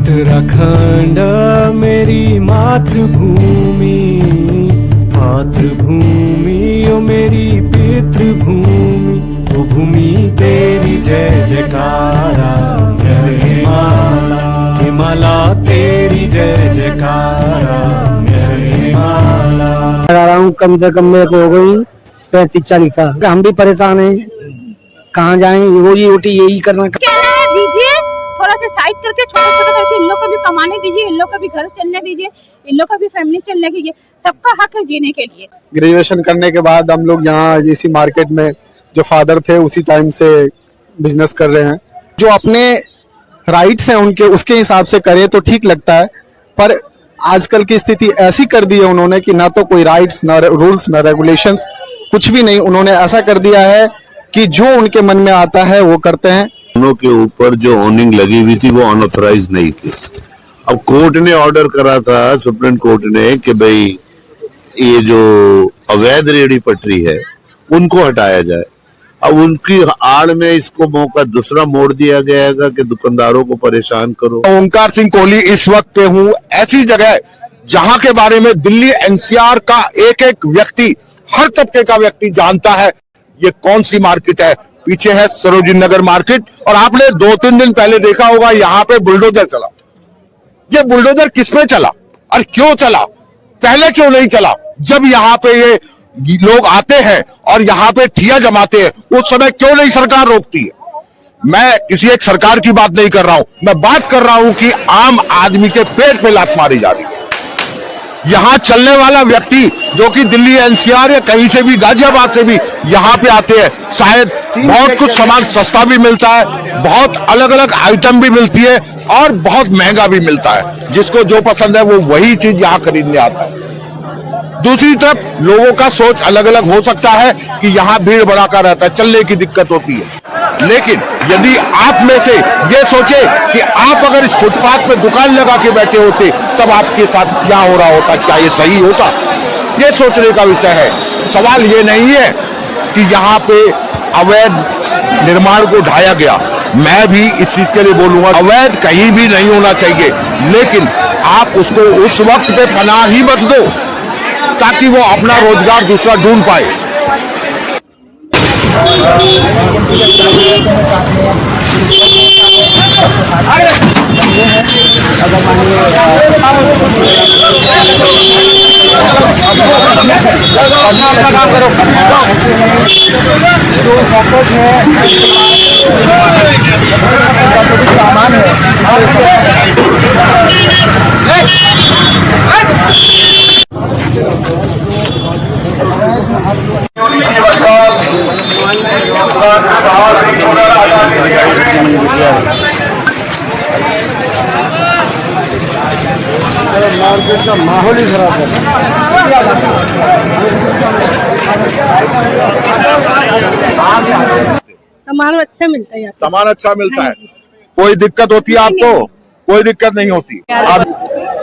उत्तराखंड मेरी मातृभूमि, मातृभूमि ओ मेरी पितृभूमि, ओ भूमि तेरी जय जयकारा, हिमाला हिमाला तेरी जय जयकारा, हिमाला। रहा हूँ कम से कम मेरे को हो गई 35-40 साल। हम भी परेशान हैं, कहाँ जाएं, रोजी रोटी यही करना। दीजिए थोड़ा सा साइड करके छोटा छोटा करके इन लोग को भी कमाने दीजिए, इन लोग का भी घर चलने दीजिए, इन लोग का भी फैमिली चलने दीजिए। सबका हक है जीने के लिए। ग्रेजुएशन करने के बाद हम लोग यहाँ इसी मार्केट में जो फादर थे उसी टाइम से बिजनेस कर रहे हैं। जो अपने राइट्स हैं उनके उसके हिसाब से करे तो ठीक लगता है, पर आजकल की स्थिति ऐसी कर दी है उन्होंने कि ना तो कोई राइट्स, ना रूल्स, ना रेगुलेशंस, कुछ भी नहीं। उन्होंने ऐसा कर दिया है कि जो उनके मन में आता है वो करते हैं। दोनों के ऊपर जो ऑनिंग लगी हुई थी वो अनऑथराइज नहीं थी। अब कोर्ट ने ऑर्डर करा था, सुप्रीम कोर्ट ने, कि भाई ये जो अवैध रेहड़ी पटरी है उनको हटाया जाए। अब उनकी आड़ में इसको मौका दूसरा मोड़ दिया गया है कि दुकानदारों को परेशान करो। ओंकार सिंह कोहली इस वक्त पे हूँ ऐसी जगह जहां के बारे में दिल्ली एनसीआर का एक एक व्यक्ति, हर तबके का व्यक्ति जानता है ये कौन सी मार्केट है। पीछे है सरोजिनी नगर मार्केट, और आपने 2-3 दिन पहले देखा होगा यहाँ पे बुलडोजर चला। ये बुलडोजर किस पे चला और क्यों चला, पहले क्यों नहीं चला? जब यहाँ पे ये लोग आते हैं और यहाँ पे ठिया जमाते हैं उस समय क्यों नहीं सरकार रोकती है? मैं किसी एक सरकार की बात नहीं कर रहा हूं, मैं बात कर रहा हूं कि आम आदमी के पेट पे लात मारी जा रही है। यहाँ चलने वाला व्यक्ति जो कि दिल्ली एनसीआर या कहीं से भी, गाजियाबाद से भी यहाँ पे आते हैं, शायद बहुत कुछ सामान सस्ता भी मिलता है, बहुत अलग अलग आइटम भी मिलती है और बहुत महंगा भी मिलता है। जिसको जो पसंद है वो वही चीज यहाँ खरीदने आता है। दूसरी तरफ लोगों का सोच अलग अलग हो सकता है कि यहाँ भीड़ भड़ाका रहता है, चलने की दिक्कत होती है। लेकिन यदि आप में से ये सोचे कि आप अगर इस फुटपाथ पे दुकान लगा के बैठे होते तब आपके साथ क्या हो रहा होता, क्या ये सही होता, ये सोचने का विषय है। सवाल ये नहीं है कि यहाँ पे अवैध निर्माण को ढाया गया। मैं भी इस चीज के लिए बोलूंगा, अवैध कहीं भी नहीं होना चाहिए, लेकिन आप उसको उस वक्त पे पनाह ही मत दो ताकि वो अपना रोजगार दूसरा ढूंढ पाए। मार्केट का माहौल ही खराब है। सामान अच्छा मिलता है, सामान अच्छा मिलता है। कोई दिक्कत होती है आपको? कोई दिक्कत नहीं होती।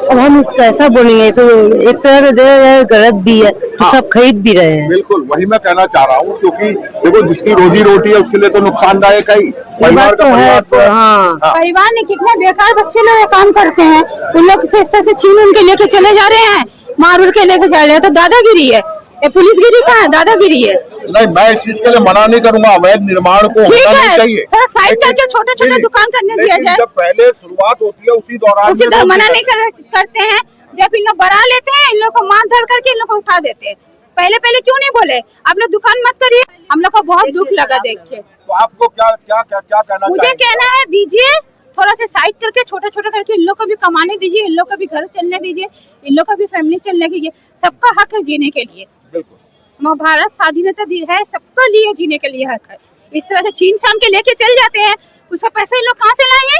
अब हम कैसा बोलेंगे, तो एक तरह से देखा जाए गलत भी है, तो सब खरीद भी रहे हैं। बिल्कुल वही मैं कहना चाह रहा हूँ, क्योंकि देखो जिसकी रोजी रोटी है उसके लिए तो नुकसानदायक है ही। परिवार तो है, हाँ। परिवार ने कितने बेकार बच्चे लोग काम करते हैं, उन लोग सस्ते से छीन उनके लेके चले जा रहे हैं, मार उड़ के लेके जा रहे हैं। तो दादागिरी है, ये पुलिसगिरी का है, दादागिरी है। नहीं, मैं इस चीज के लिए मना नहीं करूंगा, अवैध निर्माण को होना नहीं चाहिए। थोड़ा साइड करके छोटे छोटे दुकान करने दिया जाए। जब पहले शुरुआत होती है उसी दौरान मना नहीं करते हैं। जब इन लोग बढ़ा लेते हैं, इन लोग को मार धर करके इन लोग को उठा देते हैं। पहले पहले क्यों नहीं बोले आप लोग दुकान मत करिए? हम लोग को बहुत दुख लगा देख के। तो आपको क्या क्या क्या क्या कहना? मुझे कहना है दीजिए थोड़ा सा साइड करके छोटा छोटा करके इन लोग को भी कमाने दीजिए, इन लोग का भी घर चलने दीजिए, इन लोग का भी फैमिली चलने दीजिए। सबका हक है जीने के लिए। बिल्कुल, भारत स्वाधीनता दी है, सबको लिए जीने के लिए हक है। इस तरह से छीन छान के लेके चल जाते हैं, उसका पैसा इन लोग कहाँ से लाएंगे?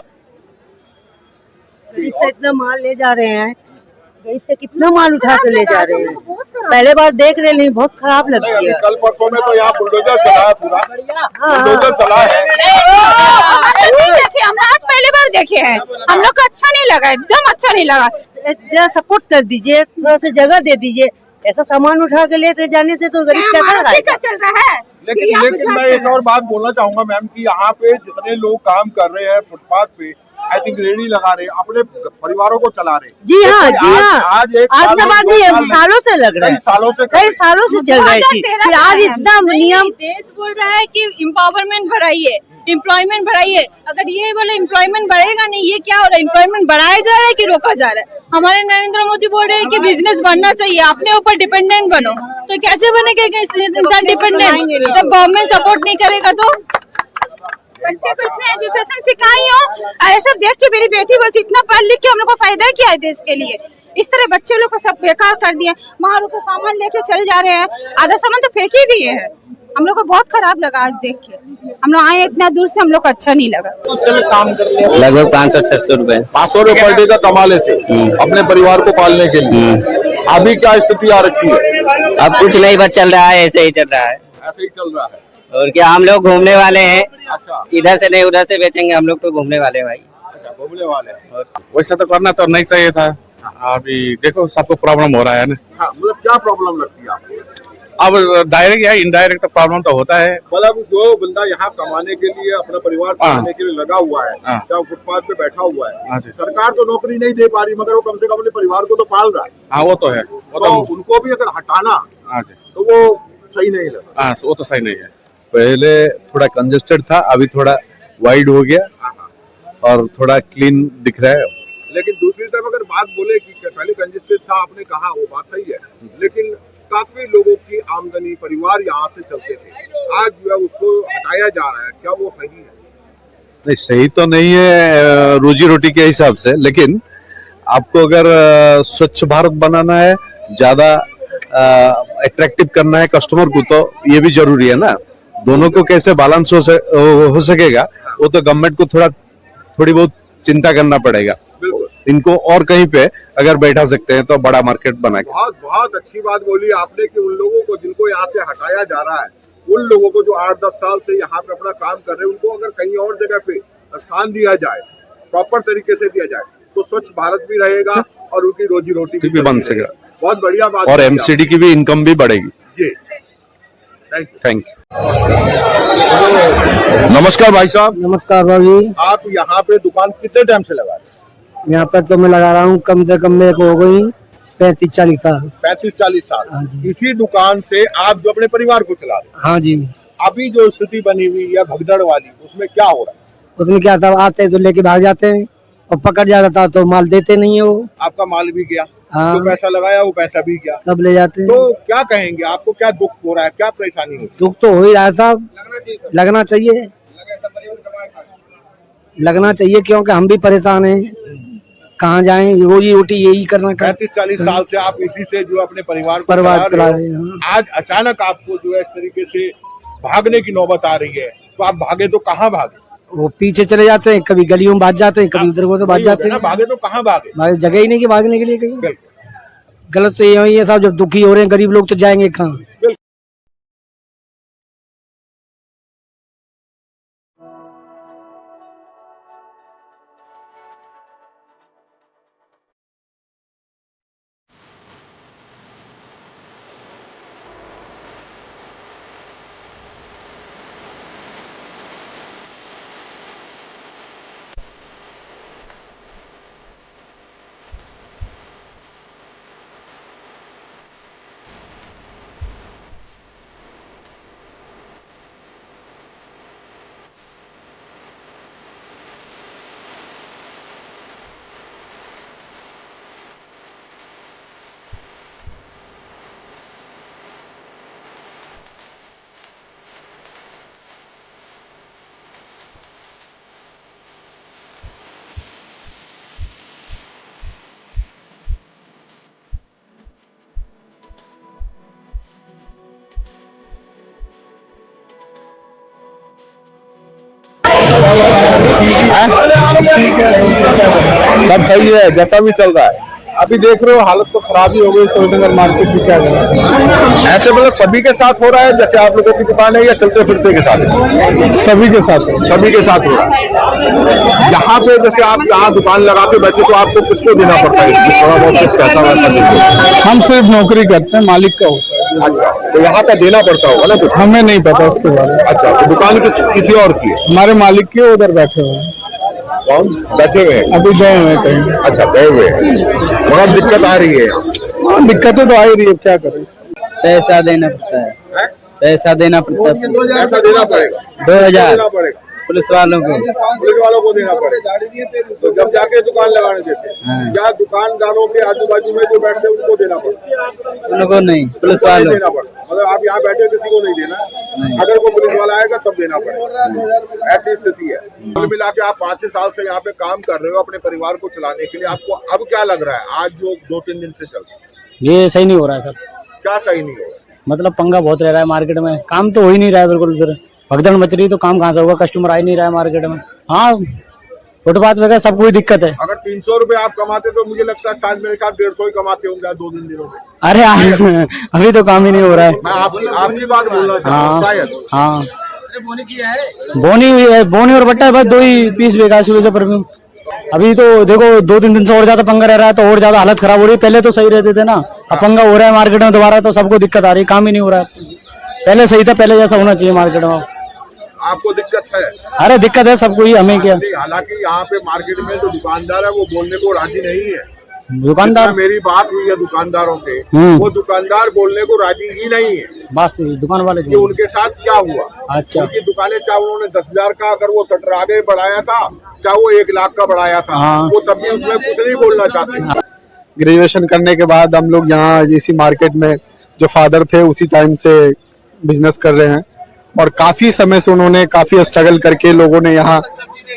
इतना माल ले जा रहे हैं, इससे कितना माल उठा के ले जा रहे हैं। पहले बार देख रहे हैं, बहुत खराब लगती है। कल परसों में तो यहाँ बुलडोजर चला है, पूरा बुलडोजर चला है। हम आज पहले बार देखे हैं, हम लोग को अच्छा नहीं लगा, एकदम अच्छा नहीं लगा। जरा सपोर्ट कर दीजिए, थोड़ा सा जगह दे दीजिए। ऐसा सामान उठा के लेते जाने से तो गरीब क्या चल रहा है। लेकिन मैं एक और बात बोलना चाहूंगा मैम कि यहाँ पे जितने लोग काम कर रहे हैं फुटपाथ पे, आई थिंक रेडी लगा रहे, अपने परिवारों को चला रहे। जी हाँ, जी हाँ। आज एक आज साल का बात नहीं, नहीं है, 2 साल सालों से लग रहा है, कई सालों से चल रहा है चीज। फिर आज इतना नियम, देश बोल रहा है कि एम्पावरमेंट बढ़ाइए, एम्प्लॉयमेंट बढ़ाइए। अगर ये बोले एम्प्लॉयमेंट बढ़ेगा नहीं, ये क्या हो रहा है? एम्प्लॉयमेंट बढ़ाया जा रहा है कि रोका जा रहा है? हमारे नरेंद्र मोदी बोल रहे हैं कि बिजनेस बढ़ना चाहिए, अपने ऊपर डिपेंडेंट बनो। तो कैसे बनेगा इंसान डिपेंडेंट जब गवर्नमेंट सपोर्ट नहीं करेगा? तो बच्चे को इतने एजुकेशन सिखाई हो, ऐसा देख के मेरी बेटी बोलती इतना पढ़ लिख के हम लोग को फायदा क्या है देश के लिए? इस तरह बच्चे लोग को सब बेकार कर दिया। मारू का सामान लेके चल जा रहे हैं, आधा सामान तो फेंक ही दिए हैं। हम लोग को बहुत खराब लगा आज देख के। हम लोग आए इतना दूर से, हम लोग को अच्छा नहीं लगा। लगभग 500-600 रुपए। 500 रुपए पर डे का कमा लेते अपने परिवार को पालने के लिए। अभी क्या स्थिति आ रखी है? अब कुछ नहीं, बस चल रहा है, ऐसे ही चल रहा है। ऐसे ही चल रहा है। और क्या, हम लोग घूमने वाले हैं, अच्छा, इधर से नहीं उधर से बेचेंगे, हम लोग तो घूमने वाले हैं भाई। अच्छा, घूमने वाले हैं। वैसा तो करना तो नहीं चाहिए था। अभी देखो सबको प्रॉब्लम हो रहा है ना। हाँ, मतलब क्या प्रॉब्लम लगती है आपको? अब डायरेक्ट या इनडायरेक्ट तो प्रॉब्लम तो होता है। मतलब जो बंदा यहाँ कमाने के लिए, अपना परिवार पालने के लिए लगा हुआ है, चाहे फुटपाथ पे बैठा हुआ है, सरकार तो नौकरी नहीं दे पा रही, मगर वो कम से कम अपने परिवार को तो पाल रहा है। हाँ वो तो है, वो तो उनको भी अगर हटाना तो वो सही नहीं लगा। हाँ वो तो सही नहीं है। पहले थोड़ा कंजेस्टेड था, अभी थोड़ा वाइड हो गया और थोड़ा क्लीन दिख रहा है। लेकिन दूसरी तरफ अगर बात बोले कि पहले कंजेस्टेड था, आपने कहा वो बात सही है, लेकिन काफी लोगों की आमदनी, परिवार यहाँ से चलते थे, आज जो है उसको हटाया जा रहा है, क्या वो सही है? नहीं, सही तो नहीं है रोजी रोटी के हिसाब से, लेकिन आपको अगर स्वच्छ भारत बनाना है, ज्यादा अट्रैक्टिव करना है कस्टमर को, तो ये भी जरूरी है ना। दोनों को कैसे बैलेंस हो सकेगा, वो तो गवर्नमेंट को थोड़ी बहुत चिंता करना पड़ेगा। इनको और कहीं पे अगर बैठा सकते हैं तो बड़ा मार्केट बना के। बहुत अच्छी बात बोली आपने कि उन लोगों को जिनको यहाँ से हटाया जा रहा है, उन लोगों को जो 8-10 साल से यहाँ पे अपना काम कर रहे हैं, उनको अगर कहीं और जगह पे स्थान दिया जाए, प्रॉपर तरीके से दिया जाए, तो स्वच्छ भारत भी रहेगा और उनकी रोजी रोटी भी बन सकेगा। बहुत बढ़िया बात। और एमसीडी की भी इनकम भी बढ़ेगी। जी, थैंक यू। नमस्कार भाई साहब। नमस्कार भाई। आप यहाँ पे दुकान कितने टाइम से लगा रहे हैं? यहाँ पर तो मैं लगा रहा हूँ कम से कम मेरे को हो गई 35-40 साल। 35-40 साल। हाँ जी। इसी दुकान से आप जो अपने परिवार को चला रहे हैं। हाँ जी। अभी जो स्थिति बनी हुई है भगदड़ वाली, उसमें क्या हो रहा है? उसमें क्या था, आते हैं तो लेके भाग जाते हैं और पकड़ जाता था तो माल देते नहीं है वो। आपका माल भी गया, हाँ। जो पैसा लगाया वो पैसा भी गया, सब ले जाते हैं। तो क्या कहेंगे, आपको क्या दुख हो रहा है, क्या परेशानी हो? दुख तो हो ही रहा है साहब, लगना चाहिए, लगना चाहिए, क्योंकि हम भी परेशान हैं, कहाँ जाएं, रोजी रोटी यही करना। 35-40 साल से आप इसी से जो अपने परिवार को चला चला रहे रहे हो। हैं। आज अचानक आपको जो है इस तरीके से भागने की नौबत आ रही है, तो आप भागे तो कहाँ भागे? वो पीछे चले जाते हैं, कभी गलियों में भाग जाते हैं, कभी उधर को तो भाग जाते हैं। भागे तो कहाँ भागे? जगह ही नहीं कि भागने के लिए कहीं। गलत तो यही है साहब, जब दुखी हो रहे हैं गरीब लोग तो जाएंगे कहाँ? सब सही है, जैसा भी चल रहा है। अभी देख रहे हो हालत तो खराब ही हो गई सोनगर मार्केट की, क्या करें। ऐसे मतलब सभी के साथ हो रहा है, जैसे आप लोगों की दुकान है, या चलते फिरते के साथ? सभी के साथ, सभी के साथ हो रहा है। यहाँ पे जैसे आप यहाँ दुकान लगा के बैठे, तो आपको किसको देना पड़ता है थोड़ा बहुत कुछ पैसा वैसा? हम सिर्फ नौकरी करते हैं, मालिक का होता है। अच्छा, तो यहाँ का देना पड़ता होगा ना कुछ? हमें नहीं पता उसके बारे में। अच्छा, तो दुकान किसी और की है? हमारे मालिक के उधर बैठे हुए हैं। कौन बैठे हुए हैं? अभी गए हुए कहीं। अच्छा, गए हुए हैं। बहुत दिक्कत आ रही है। हाँ, दिक्कतें तो आ ही रही है, क्या करें। पैसा देना पड़ता है, पैसा देना पड़ता है। ऐसा देना पड़ेगा, 2000 देना पड़ेगा पुलिस वालों को। पुलिस वालों को देना पड़ेगा। तो जब जाके दुकान लगाने देते हैं या दुकानदारों के आजू बाजू में जो बैठते हैं उनको देना पड़ता उनको नहीं, पुलिस है, वालों देना पड़ता। मतलब आप यहाँ बैठे किसी को नहीं देना, अगर कोई पुलिस वाला आएगा तब देना पड़ेगा। ऐसी स्थिति है। कुल मिला के आप 5-6 साल से यहाँ पे काम कर रहे हो अपने परिवार को चलाने के लिए, आपको अब क्या लग रहा है आज जो 2-3 दिन से चल रहा है? ये सही नहीं हो रहा है सर, क्या सही नहीं हो रहा? मतलब पंगा बहुत रह रहा है मार्केट में, काम तो हो ही नहीं रहा है बिल्कुल। फिर भगदड़ मच रही तो काम कहाँ से होगा, कस्टमर आ ही नहीं रहा है मार्केट में। हाँ, फुटपाथ वगैरह सब कोई दिक्कत है। अगर 300 रुपए आप कमाते तो मुझे लगता है शायद मेरे साथ 150 ही कमाते होंगे 2-3 दिनों में। अरे अभी तो काम ही नहीं हो रहा है। मैं आपकी बात बोलना चाहता हूँ शायद। हाँ, बोनी और बट्टा बस 2 ही पीस बेकार सुबह से परफ्यूम। अभी तो देखो 2-3 दिन से और ज्यादा पंगा रह रहा है, तो और ज्यादा हालत खराब हो रही है। पहले तो सही रहते थे ना, अब पंगा हो रहा है मार्केट में दोबारा, तो सबको दिक्कत आ रही है, काम ही नहीं हो रहा है। पहले सही था, पहले जैसा होना चाहिए मार्केट में। आपको दिक्कत है? अरे दिक्कत है सबको ही, हमें क्या। हालांकि यहाँ पे मार्केट में जो दुकानदार है वो बोलने को राजी नहीं है। दुकानदार, मेरी बात हुई है दुकानदारों से, वो दुकानदार बोलने को राजी ही नहीं है। बस दुकान वाले कि उनके साथ क्या हुआ। अच्छा, उनकी दुकानें चाहे उन्होंने 10,000 का अगर वो शटर आगे बढ़ाया था, चाहे वो 1 लाख का बढ़ाया था, वो तब भी उसमें कुछ नहीं बोलना चाहते। ग्रेजुएशन करने के बाद हम लोग यहाँ इसी मार्केट में जो फादर थे उसी टाइम से बिजनेस कर रहे हैं, और काफी समय से उन्होंने काफी स्ट्रगल करके लोगों ने यहाँ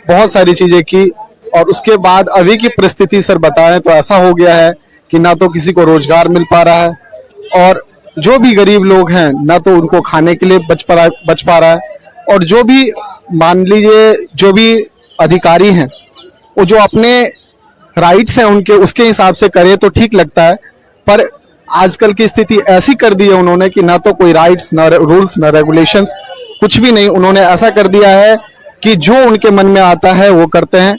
बहुत सारी चीजें की। और उसके बाद अभी की परिस्थिति सर बताएं तो ऐसा हो गया है कि ना तो किसी को रोजगार मिल पा रहा है, और जो भी गरीब लोग हैं ना तो उनको खाने के लिए बच पा रहा है, और जो भी मान लीजिए जो भी अधिकारी हैं वो जो अपने राइट्स हैं उनके उसके हिसाब से करे तो ठीक लगता है। पर आजकल की स्थिति ऐसी कर दी है उन्होंने कि ना तो कोई राइट्स, ना रूल्स, ना रेगुलेशंस, कुछ भी नहीं। उन्होंने ऐसा कर दिया है कि जो उनके मन में आता है वो करते हैं।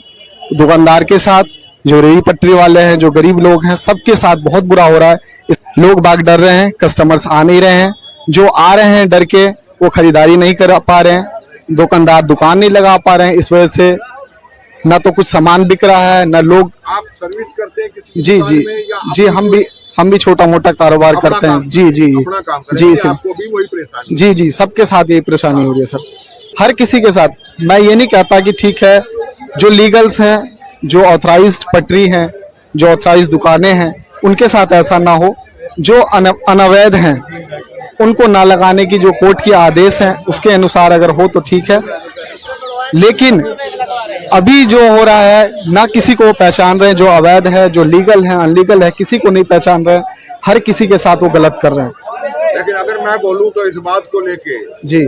दुकानदार के साथ, जो रेहड़ी पटरी वाले हैं, जो गरीब लोग हैं, सबके साथ बहुत बुरा हो रहा है। लोग बाग डर रहे हैं, कस्टमर्स आ नहीं रहे हैं, जो आ रहे हैं डर के वो खरीदारी नहीं कर पा रहे हैं, दुकानदार दुकान नहीं लगा पा रहे हैं। इस वजह से ना तो कुछ सामान बिक रहा है, ना लोग। आप सर्विस करते हैं किसी जी जी जी, हम भी छोटा मोटा कारोबार करते हैं। जी जी जी सर, आपको भी वही परेशानी? जी जी, सबके साथ यही परेशानी हो रही है सर, हर किसी के साथ। मैं ये नहीं कहता कि ठीक है, जो लीगल्स हैं, जो ऑथराइज्ड पटरी हैं, जो ऑथराइज्ड दुकानें हैं, उनके साथ ऐसा ना हो। जो अनवैध हैं उनको ना लगाने की जो कोर्ट की आदेश हैं उसके अनुसार अगर हो तो ठीक है, लेकिन अभी जो हो रहा है ना किसी को पहचान रहे हैं, जो अवैध है, जो लीगल है, अनलीगल है, किसी को नहीं पहचान रहे हैं, हर किसी के साथ वो गलत कर रहे हैं। लेकिन अगर मैं बोलूं तो इस बात को लेके जी,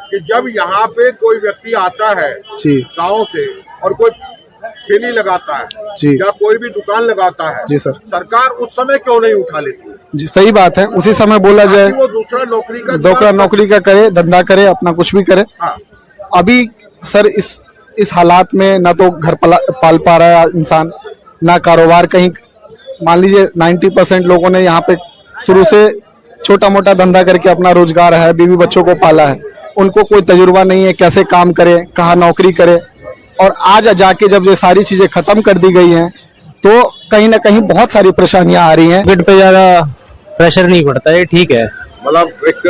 कि जब यहाँ पे कोई व्यक्ति आता है जी गाँव से और कोई ठेली लगाता है जी, या कोई भी दुकान लगाता है, जी सर, सरकार उस समय क्यों नहीं उठा लेती? जी सही बात है, उसी समय बोला जाए वो दूसरा नौकरी का करे, धंधा करे, अपना कुछ भी करे। हाँ। अभी सर इस हालात में ना तो घर पाल पा रहा है इंसान, ना कारोबार कहीं। मान लीजिए 90% लोगों ने यहाँ पे शुरू से छोटा मोटा धंधा करके अपना रोजगार है, बीवी बच्चों को पाला है, उनको कोई तजुर्बा नहीं है कैसे काम करे, कहाँ नौकरी करे। और आज जाके जब ये सारी चीजें खत्म कर दी गई हैं तो कहीं ना कहीं बहुत सारी परेशानियां आ रही हैं। मार्केट पे ज्यादा प्रेशर नहीं पड़ता है, ठीक है, मतलब एक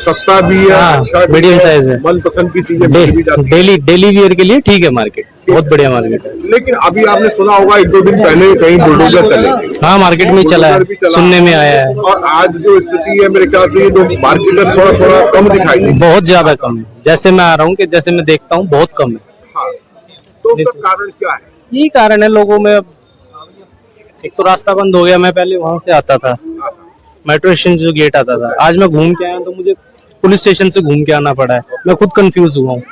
सस्ता भी है, अच्छा भी मीडियम साइज है, मनपसंद की चीजें मिल भी जाती हैं। डेली वियर के लिए ठीक है मार्केट, बहुत बढ़िया मार्केट है। लेकिन अभी आपने सुना होगा 1-2 दिन पहले कहीं बुलडोजर चले। हाँ, मार्केट में चला है, सुनने में आया है। और आज जो स्थिति है मेरे ख्याल से तो मार्केट थोड़ा कम दिखाई दे, बहुत ज्यादा कम है। जैसे मैं आ रहा हूँ, जैसे मैं देखता हूँ, बहुत कम है। हाँ। तो उसका कारण क्या है? यही कारण है लोगों में। एक तो रास्ता बंद हो गया, मैं पहले वहां से आता था, मेट्रो स्टेशन जो गेट आता था, आज मैं घूम के आया तो मुझे पुलिस स्टेशन से घूम के आना पड़ा है, मैं खुद कंफ्यूज हुआ हूँ।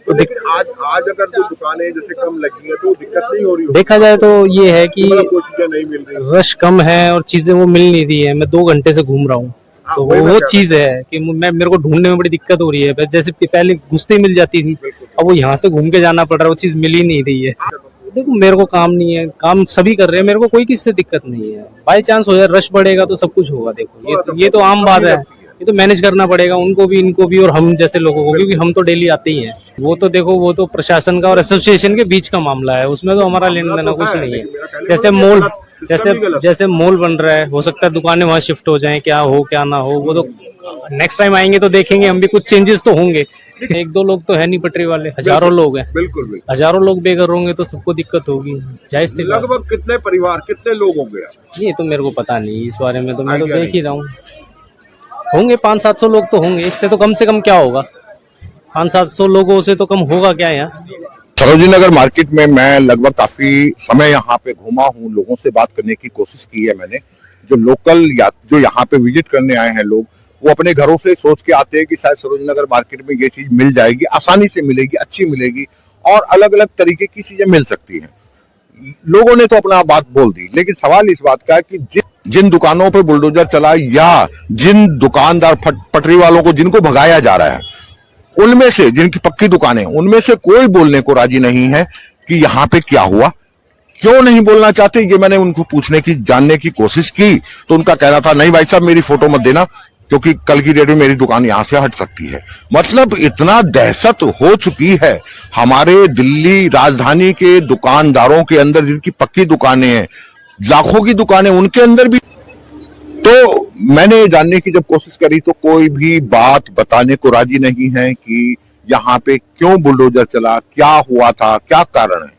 तो आज अगर जो दुकानें जैसे कम लगी है तो दिक्कत नहीं हो रही? देखा जाए तो ये है कि कोई चीजें नहीं मिल रही, रश कम है और चीजें वो मिल नहीं रही है। मैं 2 घंटे से घूम रहा हूँ, तो वो चीज है कि मेरे को ढूंढने में बड़ी दिक्कत हो रही है। जैसे पहले घुसते मिल जाती थी, अब वो यहाँ से घूम के जाना पड़ रहा है, वो चीज मिल ही नहीं रही है। देखो, मेरे को काम नहीं है, काम सभी कर रहे हैं, मेरे को कोई किसी से दिक्कत नहीं है। बाई चांस हो जाए, रश बढ़ेगा तो सब कुछ होगा। देखो, ये तो आम बात है, ये तो मैनेज करना पड़ेगा उनको भी, इनको भी, और हम जैसे लोगों को, क्योंकि हम तो डेली आते ही हैं। वो तो देखो, वो तो प्रशासन का और एसोसिएशन के बीच का मामला है, उसमें तो हमारा लेना देना कुछ नहीं है। जैसे मॉल, जैसे मॉल बन रहा है, हो सकता है दुकानें वहां शिफ्ट हो जाएं, क्या हो क्या ना हो, वो तो नेक्स्ट टाइम आएंगे तो देखेंगे हम भी, कुछ चेंजेस तो होंगे। एक दो लोग तो है नहीं पटरी वाले, हजारों लोग हैं। बिल्कुल हजारों लोग बेघर होंगे तो सबको दिक्कत होगी, जायज सी बात। लगभग कितने परिवार, कितने लोग होंगे? ये तो मेरे को पता नहीं, इस बारे में तो मैं तो देख ही रहा हूँ। होंगे 500-700 लोग तो होंगे, इससे तो कम से कम क्या होगा, 500-700 लोगों से तो कम होगा क्या यहाँ। सरोजिनी नगर मार्केट में मैं लगभग काफी समय यहाँ पे घूमा हूँ, लोगों से बात करने की कोशिश की है मैंने। जो लोकल या जो यहाँ पे विजिट करने आए हैं लोग, वो अपने घरों से सोच के आते हैं कि शायद सरोजिनी नगर मार्केट में ये चीज मिल जाएगी, आसानी से मिलेगी, अच्छी मिलेगी और अलग अलग तरीके की चीजें मिल सकती हैं। लोगों ने तो अपना बात बोल दी, लेकिन सवाल इस बात का है कि जिन दुकानों पर बुलडोजर चला या जिन दुकानदार पटरी वालों को जिनको भगाया जा रहा है, उनमें से जिनकी पक्की दुकानें, उनमें से कोई बोलने को राजी नहीं है कि यहाँ पे क्या हुआ, क्यों नहीं बोलना चाहते। ये मैंने उनको पूछने की, जानने की कोशिश की तो उनका कहना था, नहीं भाई साहब मेरी फोटो मत देना, क्योंकि कल की डेट में मेरी दुकान यहां से हट सकती है। मतलब इतना दहशत हो चुकी है हमारे दिल्ली राजधानी के दुकानदारों के अंदर, जिनकी पक्की दुकानें हैं, लाखों की दुकानें, उनके अंदर भी। तो मैंने जानने की जब कोशिश करी तो कोई भी बात बताने को राजी नहीं है कि यहाँ पे क्यों बुलडोजर चला, क्या हुआ था, क्या कारण है।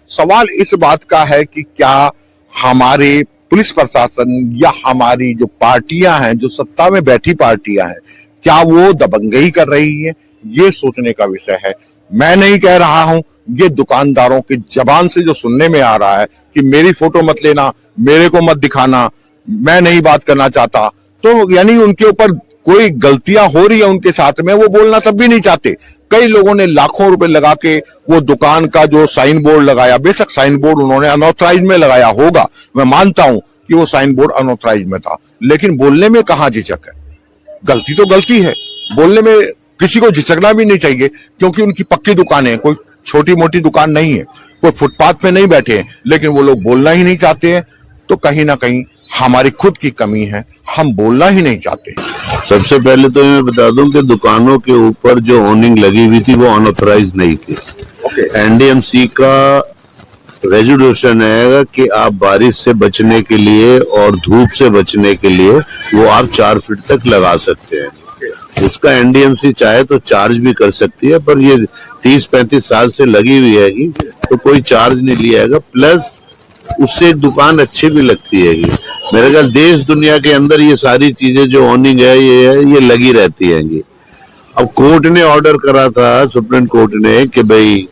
सवाल इस बात का है कि क्या हमारे पुलिस प्रशासन या हमारी जो पार्टियां हैं, जो सत्ता में बैठी पार्टियां हैं, क्या वो दबंगई कर रही है, ये सोचने का विषय है। मैं नहीं कह रहा हूं, ये दुकानदारों की जबान से जो सुनने में आ रहा है कि मेरी फोटो मत लेना, मेरे को मत दिखाना, मैं नहीं बात करना चाहता, तो यानी उनके ऊपर कोई गलतियां हो रही है उनके साथ में, वो बोलना तब भी नहीं चाहते। कई लोगों ने लाखों रुपए लगा के वो दुकान का जो साइन बोर्ड लगाया, बेशक साइन बोर्ड उन्होंने अनऑथराइज में लगाया होगा, मैं मानता हूं कि वो साइन बोर्ड अनऑथराइज में था, लेकिन बोलने में कहां झिझक है। गलती तो गलती है, बोलने में किसी को झिझकना भी नहीं चाहिए, क्योंकि उनकी पक्की दुकान है, कोई छोटी मोटी दुकान नहीं है, कोई फुटपाथ पे नहीं बैठे हैं, लेकिन वो लोग बोलना ही नहीं चाहते हैं। तो कहीं ना कहीं हमारी खुद की कमी है, हम बोलना ही नहीं चाहते। सबसे पहले तो मैं बता दूं कि दुकानों के ऊपर जो होर्डिंग लगी हुई थी वो अनऑथराइज नहीं थी। एनडीएमसी का रेजोल्यूशन है कि आप बारिश से बचने के लिए और धूप से बचने के लिए वो आप 4 फीट तक लगा सकते हैं। उसका एनडीएमसी चाहे तो चार्ज भी कर सकती है, पर ये 30-35 साल से लगी हुई है तो कोई चार्ज नहीं लिया जाएगा। प्लस उससे एक दुकान अच्छी भी लगती है। मेरे ख्याल देश दुनिया के अंदर ये सारी चीजें जो होर्डिंग है ये लगी रहती है। अब कोर्ट ने ऑर्डर करा था, सुप्रीम कोर्ट ने, कि भाई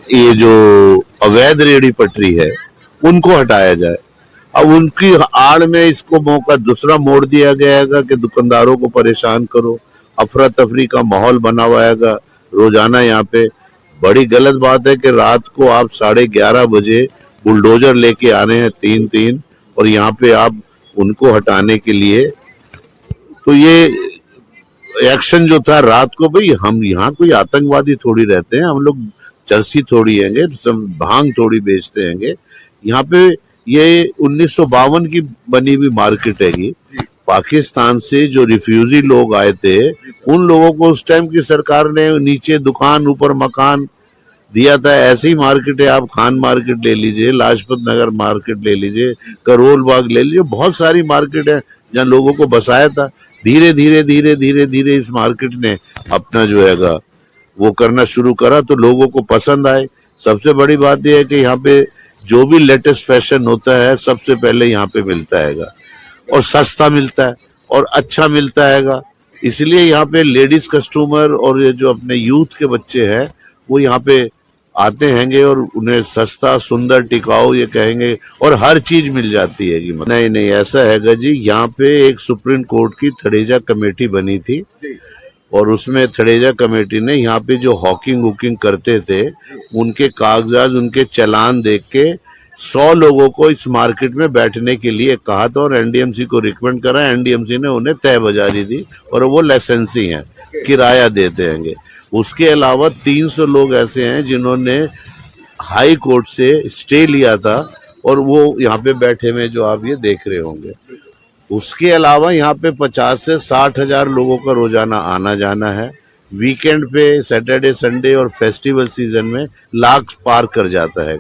ये जो अवैध रेहड़ी पटरी है उनको हटाया जाए। अब उनकी आड़ में इसको मौका दूसरा मोड़ दिया गया है कि दुकानदारों को परेशान करो, अफरा तफरी का माहौल बना हुआ है रोजाना यहाँ पे। बड़ी गलत बात है कि रात को आप 11:30 बजे बुलडोजर लेके आ रहे हैं 3-3 और यहाँ पे आप उनको हटाने के लिए, तो ये एक्शन जो था रात को, भाई हम यहाँ कोई आतंकवादी थोड़ी रहते हैं, हम लोग चरसी थोड़ी हैंगे, सब भांग थोड़ी बेचते हैंगे। यहाँ पे ये 1952 की बनी हुई मार्केट हैगी। पाकिस्तान से जो रिफ्यूजी लोग आए थे उन लोगों को उस टाइम की सरकार ने नीचे दुकान ऊपर मकान दिया था। ऐसी मार्केट है, आप खान मार्केट ले लीजिए, लाजपत नगर मार्केट ले लीजिए, करोल बाग ले लीजिए, बहुत सारी मार्केट है जहाँ लोगों को बसाया था। धीरे धीरे धीरे धीरे धीरे इस मार्केट ने अपना जो हैगा वो करना शुरू करा तो लोगों को पसंद आए। सबसे बड़ी बात यह है कि यहाँ पे जो भी लेटेस्ट फैशन होता है सबसे पहले यहाँ पे मिलता हैगा और सस्ता मिलता है और अच्छा मिलता हैगा। इसलिए यहाँ पे लेडीज कस्टमर और ये जो अपने यूथ के बच्चे हैं वो यहाँ पे आते हैंगे और उन्हें सस्ता, सुंदर, टिकाऊ ये कहेंगे और हर चीज मिल जाती है। नहीं नहीं ऐसा हैगा जी, यहाँ पे एक सुप्रीम कोर्ट की थड़ेजा कमेटी बनी थी और उसमें थड़ेजा कमेटी ने यहाँ पे जो हॉकिंग वुकिंग करते थे उनके कागजात, उनके चालान देख के 100 लोगों को इस मार्केट में बैठने के लिए कहा था और एनडीएमसी को रिकमेंड करा। एनडीएमसी ने उन्हें तय बाजारी दी और वो लाइसेंसी हैं, किराया देते हैंगे। उसके अलावा 300 लोग ऐसे हैं जिन्होंने हाई कोर्ट से स्टे लिया था और वो यहाँ पे बैठे हुए जो आप ये देख रहे होंगे। उसके अलावा यहाँ पे 50 से 60 हजार लोगों का रोजाना आना जाना है। वीकेंड पे सैटरडे संडे और फेस्टिवल सीजन में लाख पार कर जाता है।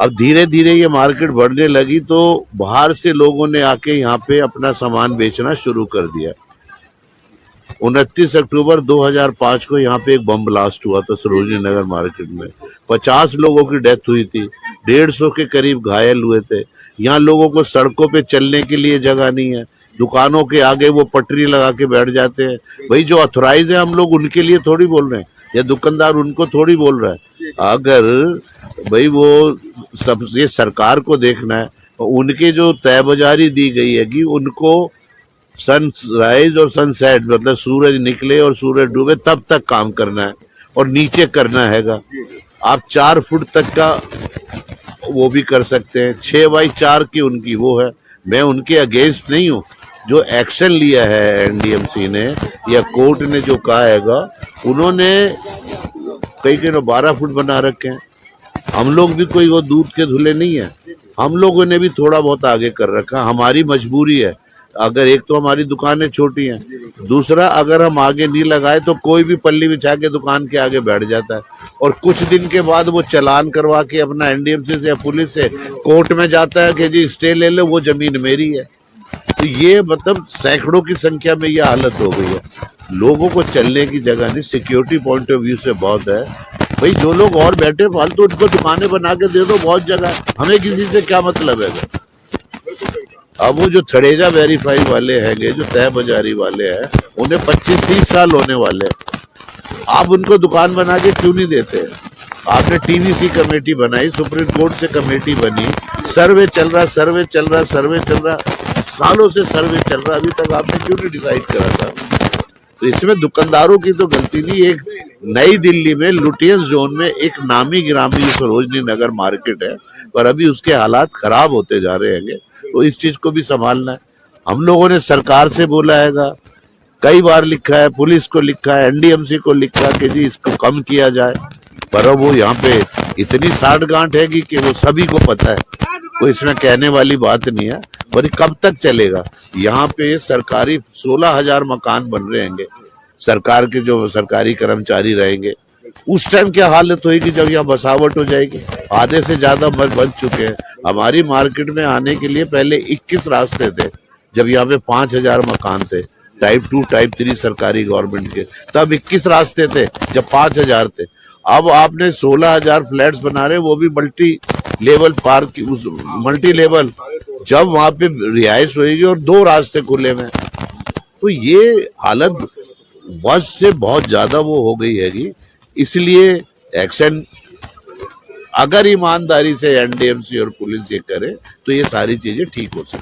अब धीरे धीरे ये मार्केट बढ़ने लगी तो बाहर से लोगों ने आके यहाँ पे अपना सामान बेचना शुरू कर दिया। 29 अक्टूबर 2005 को यहाँ पे एक बम ब्लास्ट हुआ था सरोजनी नगर मार्केट में। 50 लोगों की डेथ हुई थी, 150 के करीब घायल हुए थे। यहाँ लोगों को सड़कों पे चलने के लिए जगह नहीं है, दुकानों के आगे वो पटरी लगा के बैठ जाते हैं। भाई जो ऑथराइज है हम लोग उनके लिए थोड़ी बोल रहे हैं, या दुकानदार उनको थोड़ी बोल रहा है। अगर भाई वो सब ये सरकार को देखना है, उनके जो तय बाजारी दी गई है कि उनको सनराइज और सनसेट मतलब सूरज निकले और सूरज डूबे तब तक काम करना है और नीचे करना हैगा। आप 4 फुट तक का वो भी कर सकते हैं, 6x4 की उनकी वो है। मैं उनके अगेंस्ट नहीं हूँ, जो एक्शन लिया है एनडीएमसी ने या कोर्ट ने जो कहा हैगा, उन्होंने कई 12 फुट बना रखे हैं। हम लोग भी कोई वो दूध के धुले नहीं है, हम लोगों ने भी थोड़ा बहुत आगे कर रखा। हमारी मजबूरी है, अगर एक तो हमारी दुकानें छोटी हैं, दूसरा अगर हम आगे नहीं लगाए तो कोई भी पल्ली बिछा के दुकान के आगे बैठ जाता है और कुछ दिन के बाद वो चालान करवा के अपना एनडीएमसी से या पुलिस से कोर्ट में जाता है कि जी स्टे ले लो, वो जमीन मेरी है। तो ये मतलब सैकड़ों की संख्या में ये हालत हो गई है। लोगों को चलने की जगह नहीं, सिक्योरिटी पॉइंट ऑफ व्यू से बहुत है। भाई जो लोग और बैठे फालतू उनको दुकानें बना के दे दो, बहुत जगह है, हमें किसी से क्या मतलब है। अब वो जो थड़ेजा वेरीफाई वाले हैं, जो तय बाजारी वाले हैं, उन्हें 25-30 साल होने वाले हैं। आप उनको दुकान बना के क्यों नहीं देते? आपने टीवीसी कमेटी बनाई, सुप्रीम कोर्ट से कमेटी बनी, सर्वे चल रहा, सालों से सर्वे चल रहा, अभी तक आपने क्यों नहीं डिसाइड करा था? तो इसमें दुकानदारों की तो गलती नहीं। एक नई दिल्ली में लुटियंस जोन में एक नामी गिरामी सरोजनी नगर मार्केट है, पर अभी उसके हालात खराब होते जा रहे हैं, तो इस चीज को भी संभालना है। हम लोगों ने सरकार से बोला हैगा, कई बार लिखा है, पुलिस को लिखा है, एनडीएमसी को लिखा कि जी इसको कम किया जाए, पर अब वो यहाँ पे इतनी साठगांठ है कि वो सभी को पता है, कोई इसमें कहने वाली बात नहीं है। पर कब तक चलेगा? यहाँ पे सरकारी 16,000 मकान बन रहे हैं, सरकार के जो सरकारी कर्मचारी रहेंगे, उस टाइम क्या हालत होगी जब यहाँ बसावट हो जाएगी। आधे से ज्यादा बन चुके हैं। हमारी मार्केट में आने के लिए पहले 21 रास्ते थे, जब यहाँ पे 5,000 मकान थे, टाइप 2 टाइप 3 सरकारी गवर्नमेंट के, तब 21 रास्ते थे जब 5,000 थे। अब आपने 16,000 फ्लैट्स बना रहे, वो भी multi level park, multi level, जब वहां पे रिहाइश होगी और 2 रास्ते खुले में, तो ये हालत बस से बहुत ज्यादा वो हो गई हैगी। इसलिए एक्शन अगर ईमानदारी से एनडीएमसी और पुलिस ये करे तो ये सारी चीजें ठीक हो सकती।